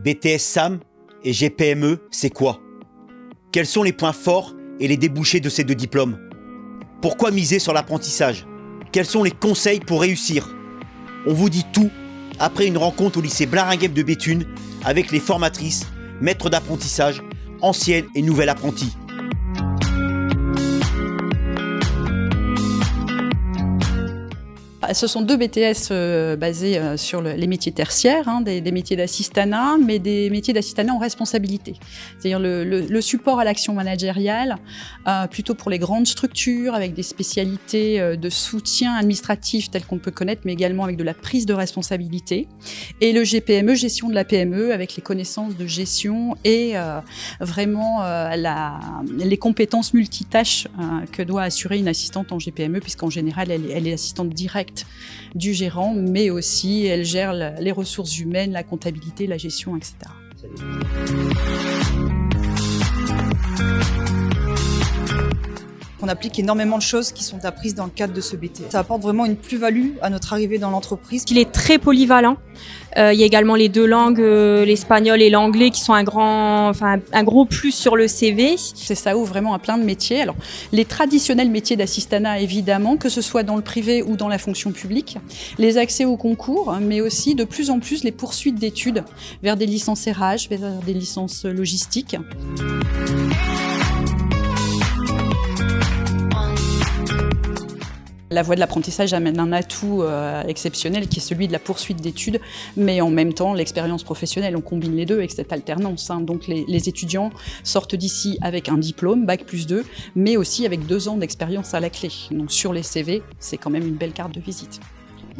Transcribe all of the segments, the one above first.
BTS SAM et GPME, c'est quoi? Quels sont les points forts et les débouchés de ces deux diplômes? Pourquoi miser sur l'apprentissage? Quels sont les conseils pour réussir? On vous dit tout après une rencontre au lycée Blaringueb de Béthune avec les formatrices, maîtres d'apprentissage, anciennes et nouvelles apprenties. Ce sont deux BTS basés sur les métiers tertiaires, des métiers d'assistanat, mais des métiers d'assistanat en responsabilité. C'est-à-dire le support à l'action managériale, plutôt pour les grandes structures, avec des spécialités de soutien administratif telles qu'on peut connaître, mais également avec de la prise de responsabilité. Et le GPME, gestion de la PME, avec les connaissances de gestion et vraiment les compétences multitâches que doit assurer une assistante en GPME, puisqu'en général, elle est assistante directe du gérant, mais aussi elle gère les ressources humaines, la comptabilité, la gestion, etc. On applique énormément de choses qui sont apprises dans le cadre de ce BTS. Ça apporte vraiment une plus-value à notre arrivée dans l'entreprise. Il est très polyvalent. Il y a également les deux langues, l'espagnol et l'anglais, qui sont un gros plus sur le CV. Ça ouvre vraiment à plein de métiers. Alors, les traditionnels métiers d'assistanat, évidemment, que ce soit dans le privé ou dans la fonction publique, les accès au concours, mais aussi de plus en plus les poursuites d'études vers des licences RH, vers des licences logistiques. La voie de l'apprentissage amène un atout exceptionnel qui est celui de la poursuite d'études, mais en même temps l'expérience professionnelle. On combine les deux avec cette alternance. Donc les étudiants sortent d'ici avec un diplôme, Bac+2, mais aussi avec 2 ans d'expérience à la clé. Donc sur les CV, c'est quand même une belle carte de visite.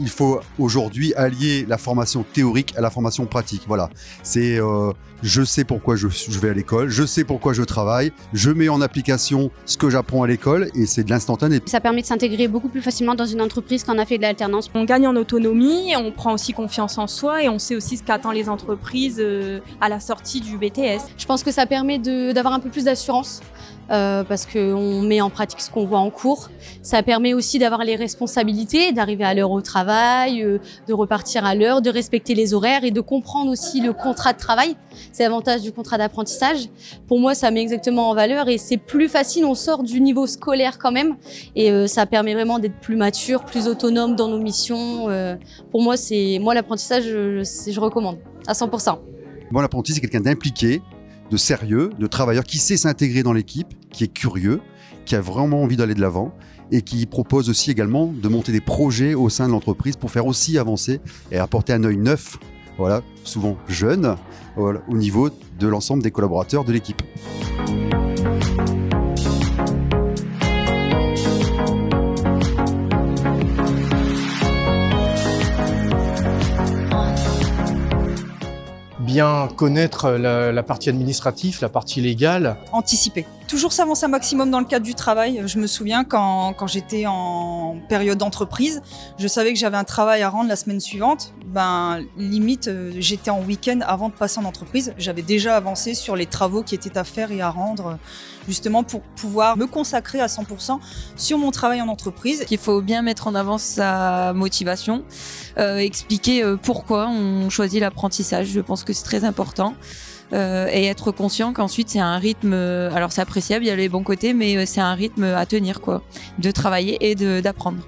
Il faut aujourd'hui allier la formation théorique à la formation pratique. Voilà, c'est je sais pourquoi je vais à l'école, je sais pourquoi je travaille, je mets en application ce que j'apprends à l'école et c'est de l'instantané. Ça permet de s'intégrer beaucoup plus facilement dans une entreprise quand on a fait de l'alternance. On gagne en autonomie, on prend aussi confiance en soi et on sait aussi ce qu'attendent les entreprises à la sortie du BTS. Je pense que ça permet d'avoir un peu plus d'assurance. Parce qu'on met en pratique ce qu'on voit en cours. Ça permet aussi d'avoir les responsabilités, d'arriver à l'heure au travail, de repartir à l'heure, de respecter les horaires et de comprendre aussi le contrat de travail. C'est l'avantage du contrat d'apprentissage. Pour moi, ça met exactement en valeur et c'est plus facile, on sort du niveau scolaire quand même. Et ça permet vraiment d'être plus mature, plus autonome dans nos missions. Pour moi, l'apprentissage, je recommande à 100%. Bon, l'apprenti, c'est quelqu'un d'impliqué, de sérieux, de travailleur, qui sait s'intégrer dans l'équipe, qui est curieux, qui a vraiment envie d'aller de l'avant et qui propose aussi également de monter des projets au sein de l'entreprise pour faire aussi avancer et apporter un œil neuf, voilà, souvent jeune, voilà, au niveau de l'ensemble des collaborateurs de l'équipe. Bien connaître la partie administrative, la partie légale. Anticiper. Toujours s'avancer un maximum dans le cadre du travail. Je me souviens quand j'étais en période d'entreprise, je savais que j'avais un travail à rendre la semaine suivante. Limite, j'étais en week-end avant de passer en entreprise. J'avais déjà avancé sur les travaux qui étaient à faire et à rendre, justement pour pouvoir me consacrer à 100% sur mon travail en entreprise. Il faut bien mettre en avant sa motivation, expliquer pourquoi on choisit l'apprentissage. Je pense que c'est très important. Et être conscient qu'ensuite c'est un rythme, alors c'est appréciable, il y a les bons côtés, mais c'est un rythme à tenir, quoi, de travailler et d'apprendre.